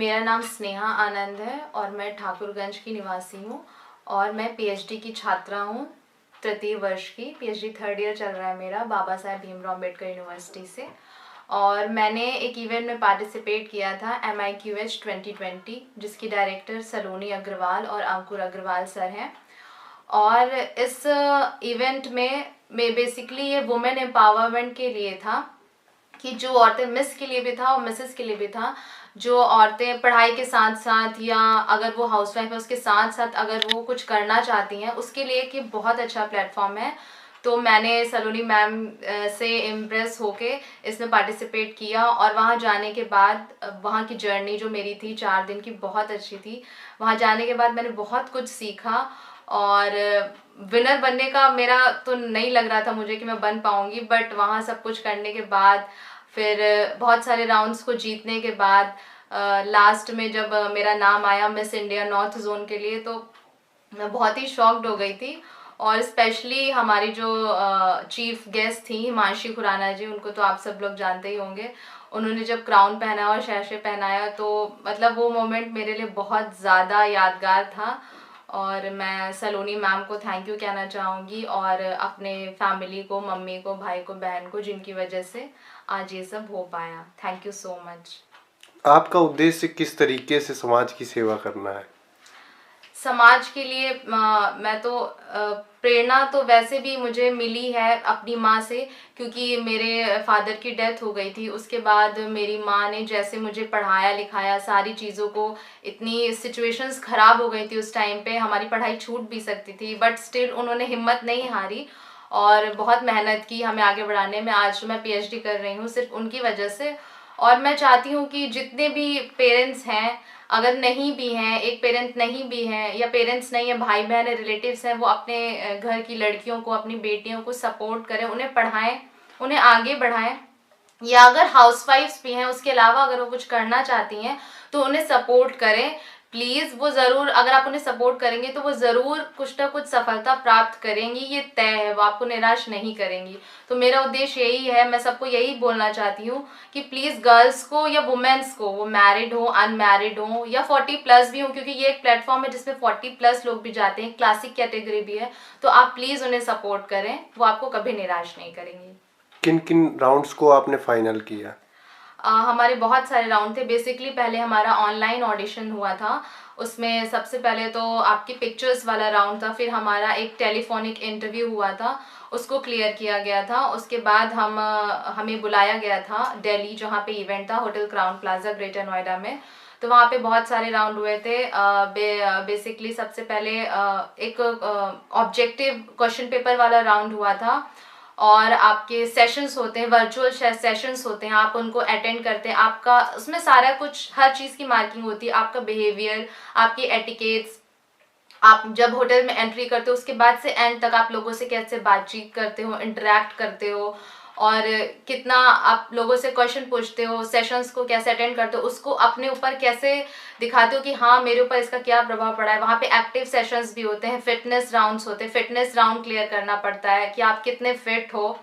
मेरा नाम स्नेहा आनंद है और मैं ठाकुरगंज की निवासी हूँ और मैं पीएचडी की छात्रा हूँ, तृतीय वर्ष की। पीएचडी थर्ड ईयर चल रहा है मेरा बाबा साहेब भीमराव अम्बेडकर यूनिवर्सिटी से। और मैंने एक इवेंट में पार्टिसिपेट किया था MIQH 2020, जिसकी डायरेक्टर सलोनी अग्रवाल और अंकुर अग्रवाल सर हैं। और इस इवेंट में बेसिकली ये वुमेन एम्पावरमेंट के लिए था कि जो औरतें मिस के लिए भी था और मिसेस के लिए भी था, जो औरतें पढ़ाई के साथ साथ या अगर वो हाउसवाइफ है उसके साथ साथ अगर वो कुछ करना चाहती हैं उसके लिए कि बहुत अच्छा प्लेटफॉर्म है। तो मैंने सलोनी मैम से इम्प्रेस होके इसमें पार्टिसिपेट किया और वहाँ जाने के बाद वहाँ की जर्नी जो मेरी थी 4 दिन की बहुत अच्छी थी। वहाँ जाने के बाद मैंने बहुत कुछ सीखा और विनर बनने का मेरा तो नहीं लग रहा था मुझे कि मैं बन पाऊँगी, बट वहाँ सब कुछ करने के बाद फिर बहुत सारे राउंड्स को जीतने के बाद लास्ट में जब मेरा नाम आया मिस इंडिया नॉर्थ जोन के लिए, तो मैं बहुत ही शॉक्ड हो गई थी। और स्पेशली हमारी जो चीफ गेस्ट थी हिमांशी खुराना जी, उनको तो आप सब लोग जानते ही होंगे। उन्होंने जब क्राउन पहना और शहशे पहनाया तो मतलब वो मोमेंट मेरे लिए बहुत ज़्यादा यादगार था। और मैं सलोनी मैम को थैंक यू कहना चाहूँगी और अपने फैमिली को, मम्मी को, भाई को, बहन को, जिनकी वजह से आज ये सब हो पाया। Thank you so much. आपका उद्देश्य किस तरीके से समाज की सेवा करना है? समाज के लिए मैं तो प्रेरणा तो वैसे भी मुझे मिली है अपनी माँ से, क्योंकि मेरे फादर की डेथ हो गई थी। उसके बाद मेरी माँ ने जैसे मुझे पढ़ाया लिखाया सारी चीज़ों को, इतनी सिचुएशंस ख़राब हो गई थी उस टाइम पे, हमारी पढ़ाई छूट भी सकती थी, बट स्टिल उन्होंने हिम्मत नहीं हारी और बहुत मेहनत की हमें आगे बढ़ाने में। आज मैं पीएचडी कर रही हूँ सिर्फ उनकी वजह से। और मैं चाहती हूँ कि जितने भी पेरेंट्स हैं, अगर नहीं भी हैं, एक पेरेंट नहीं भी हैं या पेरेंट्स नहीं है, भाई बहन है, रिलेटिव्स हैं, वो अपने घर की लड़कियों को, अपनी बेटियों को सपोर्ट करें, उन्हें पढ़ाएं, उन्हें आगे बढ़ाएं। या अगर हाउसवाइफ्स भी हैं उसके अलावा अगर वो कुछ करना चाहती हैं तो उन्हें सपोर्ट करें प्लीज़। वो ज़रूर, अगर आप उन्हें सपोर्ट करेंगे तो वो ज़रूर कुछ ना कुछ सफलता प्राप्त करेंगी, ये तय है, वो आपको निराश नहीं करेंगी। तो मेरा उद्देश्य यही है, मैं सबको यही बोलना चाहती हूँ कि प्लीज़ गर्ल्स को या वुमेन्स को, वो मैरिड हो, अनमैरिड हो या 40+ भी हो, क्योंकि ये एक प्लेटफॉर्म है जिसमें 40+ लोग भी जाते हैं, क्लासिक कैटेगरी भी है, तो आप प्लीज़ उन्हें सपोर्ट करें, वो आपको कभी निराश नहीं करेंगी। किन किन राउंड्स को आपने फाइनल किया? हमारे बहुत सारे राउंड थे। बेसिकली पहले हमारा ऑनलाइन ऑडिशन हुआ था, उसमें सबसे पहले तो आपकी पिक्चर्स वाला राउंड था, फिर हमारा एक टेलीफोनिक इंटरव्यू हुआ था, उसको क्लियर किया गया था। उसके बाद हमें बुलाया गया था दिल्ली, जहाँ पे इवेंट था, hotel Crowne Plaza greater Noida में। तो वहाँ पे बहुत सारे राउंड हुए थे। बेसिकली सबसे पहले एक ऑब्जेक्टिव क्वेश्चन पेपर वाला राउंड हुआ था और आपके सेशंस होते हैं, वर्चुअल सेशंस होते हैं, आप उनको अटेंड करते हैं। आपका उसमें सारा कुछ, हर चीज़ की मार्किंग होती है, आपका बिहेवियर, आपकी एटिकेट्स, आप जब होटल में एंट्री करते हो उसके बाद से एंड तक आप लोगों से कैसे बातचीत करते हो, इंटरेक्ट करते हो और कितना आप लोगों से क्वेश्चन पूछते हो, सेशंस को कैसे अटेंड करते हो, उसको अपने ऊपर कैसे दिखाते हो कि हाँ मेरे ऊपर इसका क्या प्रभाव पड़ा है। वहाँ पे एक्टिव सेशंस भी होते हैं, फिटनेस राउंड्स होते हैं, फिटनेस राउंड क्लियर करना पड़ता है कि आप कितने फिट हो।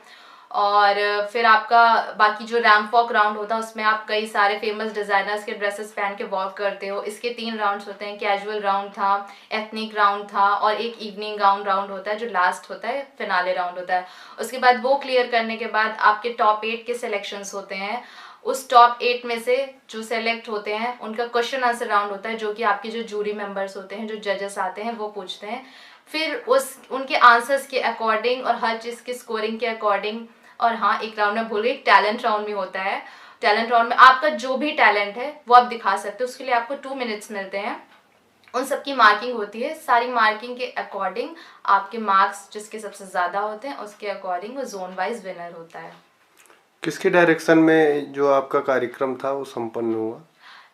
और फिर आपका बाकी जो रैम्प वॉक राउंड होता है उसमें आप कई सारे फेमस डिज़ाइनर्स के ड्रेसेस पहन के वॉक करते हो। इसके 3 राउंड्स होते हैं, कैजुअल राउंड था, एथनिक राउंड था और एक इवनिंग गाउन राउंड होता है जो लास्ट होता है, फिनाले राउंड होता है। उसके बाद वो क्लियर करने के बाद आपके टॉप 8 के सिलेक्शंस होते हैं। उस टॉप 8 में से जो सेलेक्ट होते हैं उनका क्वेश्चन आंसर राउंड होता है, जो कि आपके जो जूरी मेंबर्स होते हैं, जो जजेस आते हैं, वो पूछते हैं। फिर उनके आंसर्स के अकॉर्डिंग और हर चीज़ की स्कोरिंग के अकॉर्डिंग, और हाँ एक राउंड में भूल गई, टैलेंट राउंड भी होता है। टैलेंट राउंड में आपका जो भी टैलेंट है वो आप दिखा सकते हो, उसके लिए आपको 2 मिनट्स मिलते हैं। उन सबकी मार्किंग होती है, सारी मार्किंग के अकॉर्डिंग आपके मार्क्स जिसके सबसे ज़्यादा होते हैं उसके अकॉर्डिंग वो जोन वाइज विनर होता है। किसके डायरेक्शन में जो आपका कार्यक्रम था वो संपन्न हुआ?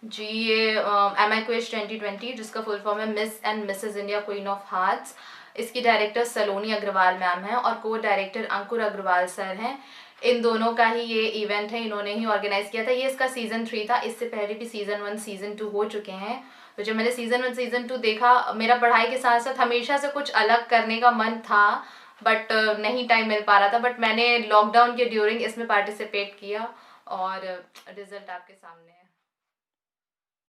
जी, ये MIQH 2020, जिसका फुल फॉर्म है Miss and Mrs India Queen of Hearts, इसकी डायरेक्टर सलोनी अग्रवाल मैम है और को डायरेक्टर अंकुर अग्रवाल सर हैं। इन दोनों का ही ये इवेंट है, इन्होंने ही ऑर्गेनाइज किया था। ये इसका सीज़न 3 था, इससे पहले भी सीज़न 1 सीज़न 2 हो चुके हैं। तो जब मैंने सीज़न 1 सीज़न 2 देखा, मेरा पढ़ाई के साथ साथ हमेशा से कुछ अलग करने का मन था, बट नहीं टाइम मिल पा रहा था। बट मैंने लॉकडाउन के ड्यूरिंग इसमें पार्टिसिपेट किया और रिजल्ट आपके सामने है।